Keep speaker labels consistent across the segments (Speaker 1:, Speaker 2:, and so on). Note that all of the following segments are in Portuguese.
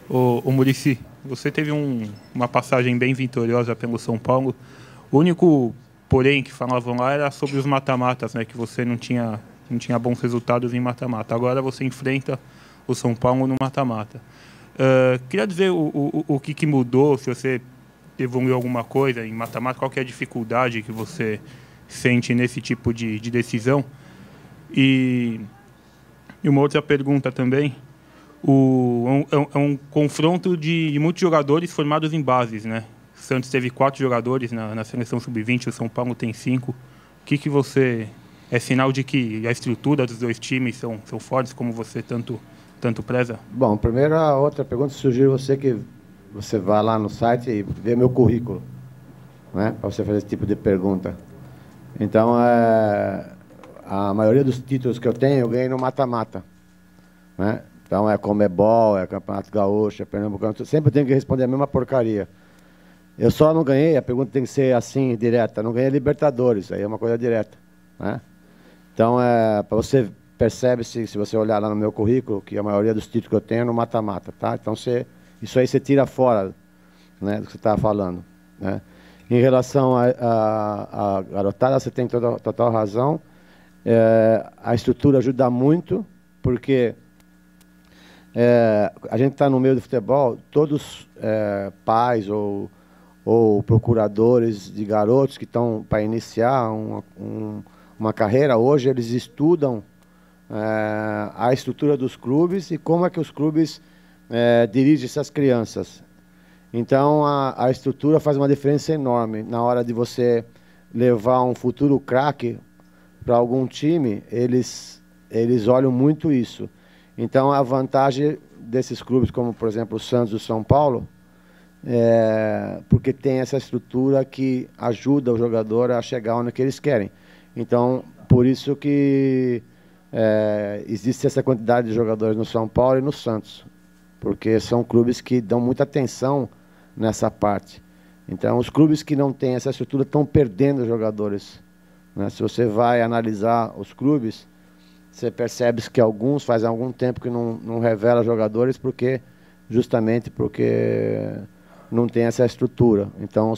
Speaker 1: O Muricy, você teve uma passagem bem vitoriosa pelo São Paulo. O único, porém, que falavam lá era sobre os mata-matas, né? Que você não tinha bons resultados em mata-mata. Agora você enfrenta o São Paulo no mata-mata. Queria dizer o que mudou, se você evoluiu alguma coisa em mata-mata, qual que é a dificuldade que você sente nesse tipo de decisão. E uma outra pergunta também. É um confronto de muitos jogadores formados em bases, né? O Santos teve 4 jogadores na seleção sub-20, o São Paulo tem 5. O que você... É sinal de que a estrutura dos dois times são fortes, como você tanto preza?
Speaker 2: Bom, primeiro a outra pergunta, sugiro você que você vá lá no site e vê meu currículo, né? Para você fazer esse tipo de pergunta. Então, a maioria dos títulos que eu tenho, eu ganhei no mata-mata, né? Então, é Comebol, é Campeonato Gaúcho, é Pernambucano, sempre tenho que responder a mesma porcaria. Eu só não ganhei, a pergunta tem que ser assim, direta, não ganhei Libertadores, aí é uma coisa direta, né? Então, para você percebe, se você olhar lá no meu currículo, que a maioria dos títulos que eu tenho é no mata-mata, tá? Então, isso aí você tira fora, né, do que você estava falando, né? Em relação à garotada, você tem total razão. A estrutura ajuda muito, porque a gente está no meio do futebol, todos pais ou procuradores de garotos que estão para iniciar uma carreira, hoje eles estudam a estrutura dos clubes e como é que os clubes dirigem essas crianças. Então, a estrutura faz uma diferença enorme. Na hora de você levar um futuro craque para algum time, eles olham muito isso. Então, a vantagem desses clubes, como, por exemplo, o Santos e o São Paulo, porque tem essa estrutura que ajuda o jogador a chegar onde que eles querem. Então, por isso que existe essa quantidade de jogadores no São Paulo e no Santos, porque são clubes que dão muita atenção nessa parte. Então, os clubes que não têm essa estrutura estão perdendo jogadores, né? Se você vai analisar os clubes, você percebe que alguns fazem algum tempo que não revela jogadores justamente porque não tem essa estrutura. Então,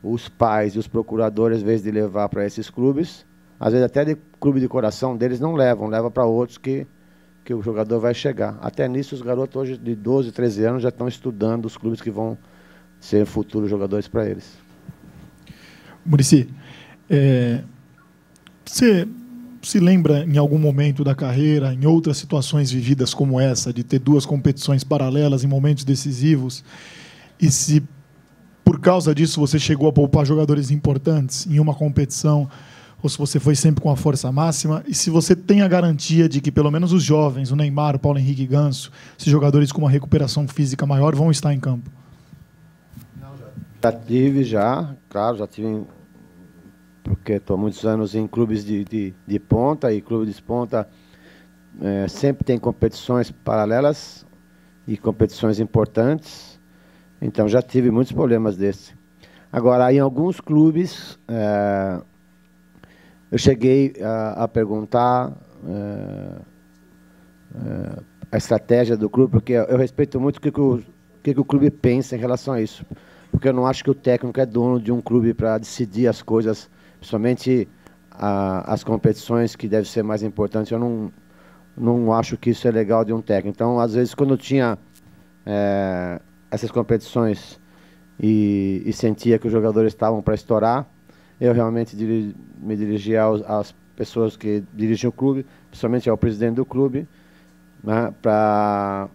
Speaker 2: os pais e os procuradores, às vezes de levar para esses clubes, às vezes até de clube de coração deles não levam para outros que o jogador vai chegar. Até nisso, os garotos hoje de 12, 13 anos já estão estudando os clubes que vão ser futuros jogadores para eles.
Speaker 3: Muricy, você se lembra em algum momento da carreira, em outras situações vividas como essa, de ter 2 competições paralelas em momentos decisivos, e se por causa disso você chegou a poupar jogadores importantes em uma competição, ou se você foi sempre com a força máxima, e se você tem a garantia de que pelo menos os jovens, o Neymar, o Paulo Henrique Ganso, esses jogadores com uma recuperação física maior vão estar em campo?
Speaker 2: Já tive, claro, já tive, porque estou muitos anos em clubes de ponta, e clube de ponta sempre tem competições paralelas e competições importantes, então já tive muitos problemas desses. Agora, em alguns clubes, eu cheguei a perguntar a estratégia do clube, porque eu respeito muito o que o clube pensa em relação a isso. Porque eu não acho que o técnico é dono de um clube para decidir as coisas, principalmente as competições que devem ser mais importantes. Eu não acho que isso é legal de um técnico. Então, às vezes, quando eu tinha essas competições e sentia que os jogadores estavam para estourar, eu realmente me dirigia às pessoas que dirigem o clube, principalmente ao presidente do clube, né, para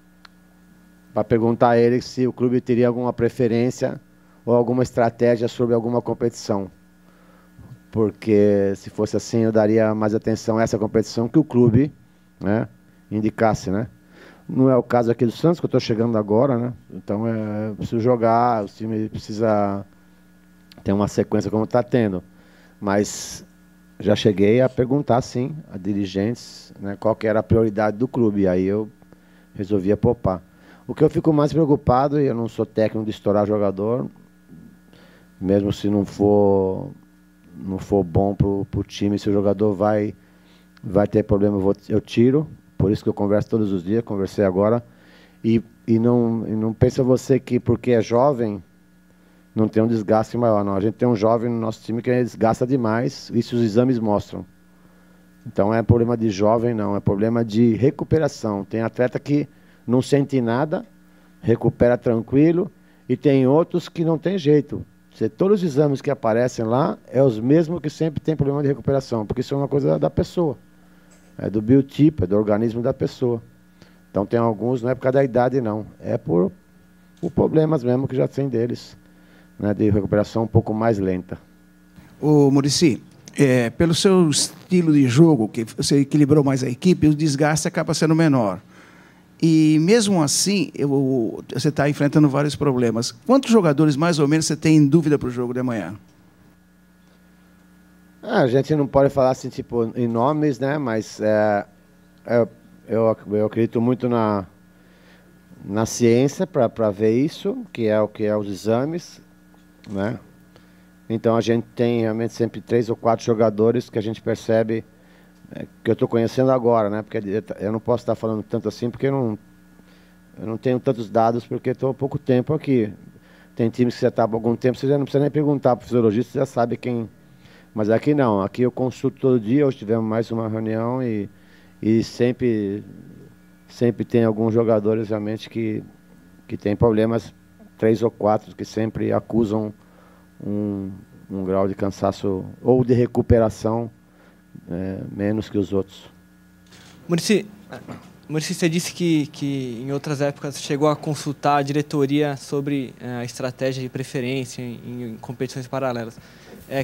Speaker 2: perguntar a ele se o clube teria alguma preferência ou alguma estratégia sobre alguma competição. Porque, se fosse assim, eu daria mais atenção a essa competição que o clube, né, indicasse, né? Não é o caso aqui do Santos, que eu estou chegando agora, né? Então, eu preciso jogar, o time precisa ter uma sequência como está tendo. Mas já cheguei a perguntar, sim, a dirigentes, né, qual que era a prioridade do clube. E aí eu resolvia poupar. O que eu fico mais preocupado, e eu não sou técnico de estourar jogador, mesmo se não for bom para o time, se o jogador vai ter problema, eu tiro. Por isso que eu converso todos os dias, conversei agora. E e não pensa você que porque é jovem não tem um desgaste maior, não. A gente tem um jovem no nosso time que desgasta demais, isso os exames mostram. Então não é problema de jovem, não, é problema de recuperação. Tem atleta que não sente nada, recupera tranquilo, e tem outros que não tem jeito. Todos os exames que aparecem lá é os mesmos que sempre tem problema de recuperação, porque isso é uma coisa da pessoa. É do biotipo, é do organismo da pessoa. Então tem alguns, não é por causa da idade, não. É por problemas mesmo que já tem deles, né, de recuperação um pouco mais lenta.
Speaker 4: Ô, Muricy, pelo seu estilo de jogo, que você equilibrou mais a equipe, o desgaste acaba sendo menor. E mesmo assim, você está enfrentando vários problemas. Quantos jogadores, mais ou menos, você tem em dúvida para o jogo de amanhã?
Speaker 2: A gente não pode falar assim, tipo, em nomes, né? Mas eu acredito muito na ciência para ver isso, que é os exames, né? Então a gente tem realmente sempre 3 ou 4 jogadores que a gente percebe que eu estou conhecendo agora, né? Porque eu não posso estar falando tanto assim, porque eu não tenho tantos dados, porque estou há pouco tempo aqui. Tem times que você está há algum tempo, você já não precisa nem perguntar para o fisiologista, você já sabe quem. Mas aqui não, aqui eu consulto todo dia, hoje tivemos mais uma reunião e sempre tem alguns jogadores realmente que têm problemas, 3 ou 4, que sempre acusam um grau de cansaço ou de recuperação menos que os outros.
Speaker 5: Muricy, você disse que em outras épocas chegou a consultar a diretoria sobre a estratégia de preferência em competições paralelas.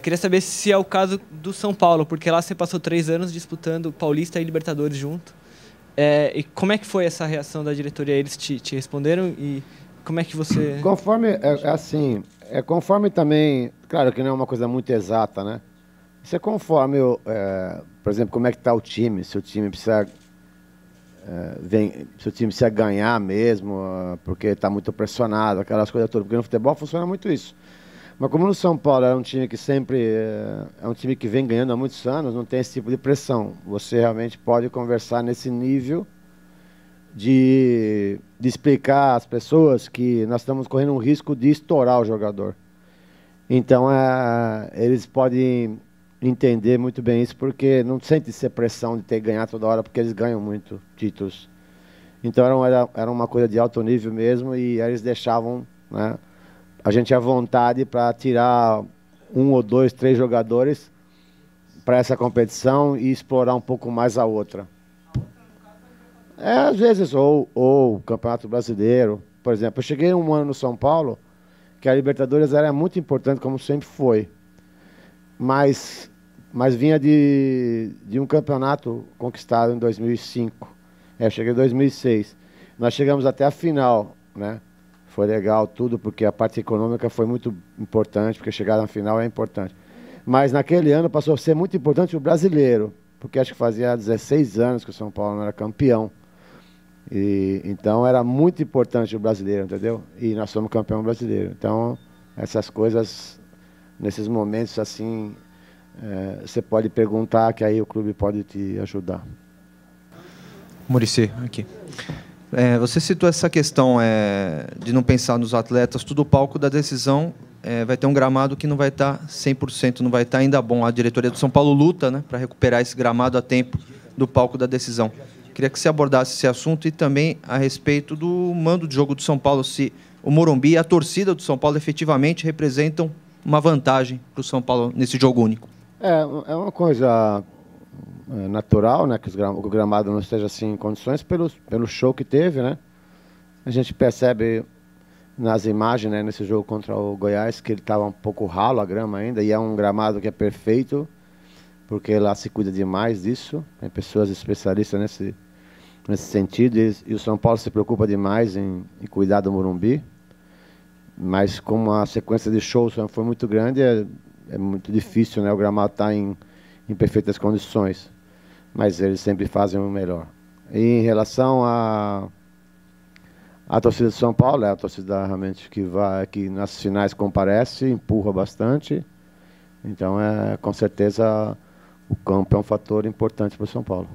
Speaker 5: Queria saber se é o caso do São Paulo, porque lá você passou 3 anos disputando Paulista e Libertadores junto. E como é que foi essa reação da diretoria? Eles te responderam e como é que você...
Speaker 2: Conforme também, claro que não é uma coisa muito exata, né? Isso é conforme, por exemplo, como é que está o time, se o time precisa ganhar mesmo, porque está muito pressionado, aquelas coisas todas, porque no futebol funciona muito isso. Mas como no São Paulo é um time que sempre é um time que vem ganhando há muitos anos, não tem esse tipo de pressão. Você realmente pode conversar nesse nível de explicar às pessoas que nós estamos correndo um risco de estourar o jogador. Então eles podem entender muito bem isso, porque não sente essa pressão de ter que ganhar toda hora, porque eles ganham muito títulos. Então era uma coisa de alto nível mesmo, e eles deixavam, né, a gente à vontade para tirar 1 ou 2, 3 jogadores para essa competição e explorar um pouco mais a outra. Às vezes, ou o Campeonato Brasileiro. Por exemplo, eu cheguei um ano no São Paulo, que a Libertadores era muito importante, como sempre foi. Mas vinha de um campeonato conquistado em 2005. Eu cheguei em 2006. Nós chegamos até a final, né? Foi legal tudo, porque a parte econômica foi muito importante, porque chegar na final é importante. Mas naquele ano passou a ser muito importante o brasileiro, porque acho que fazia 16 anos que o São Paulo não era campeão. Então era muito importante o brasileiro, entendeu? E nós somos campeão brasileiro. Então, essas coisas, nesses momentos assim, você pode perguntar, que aí o clube pode te ajudar.
Speaker 6: Muricy, aqui. Você citou essa questão de não pensar nos atletas, tudo o palco da decisão vai ter um gramado que não vai estar 100%, não vai estar ainda bom. A diretoria do São Paulo luta, né, para recuperar esse gramado a tempo do palco da decisão. Queria que você abordasse esse assunto e também a respeito do mando de jogo do São Paulo, se o Morumbi e a torcida do São Paulo efetivamente representam uma vantagem para o São Paulo nesse jogo único.
Speaker 2: É uma coisa natural, né, que o gramado não esteja assim em condições pelo show que teve, né? A gente percebe nas imagens, né, nesse jogo contra o Goiás, que ele estava um pouco ralo a grama ainda, e é um gramado que é perfeito, porque lá se cuida demais disso, tem pessoas especialistas nesse sentido, e o São Paulo se preocupa demais em cuidar do Morumbi, mas como a sequência de shows foi muito grande, é muito difícil, né, o gramado estar em perfeitas condições, mas eles sempre fazem o melhor. E em relação à torcida de São Paulo, é a torcida realmente que nas finais comparece, empurra bastante, então com certeza o campo é um fator importante para o São Paulo.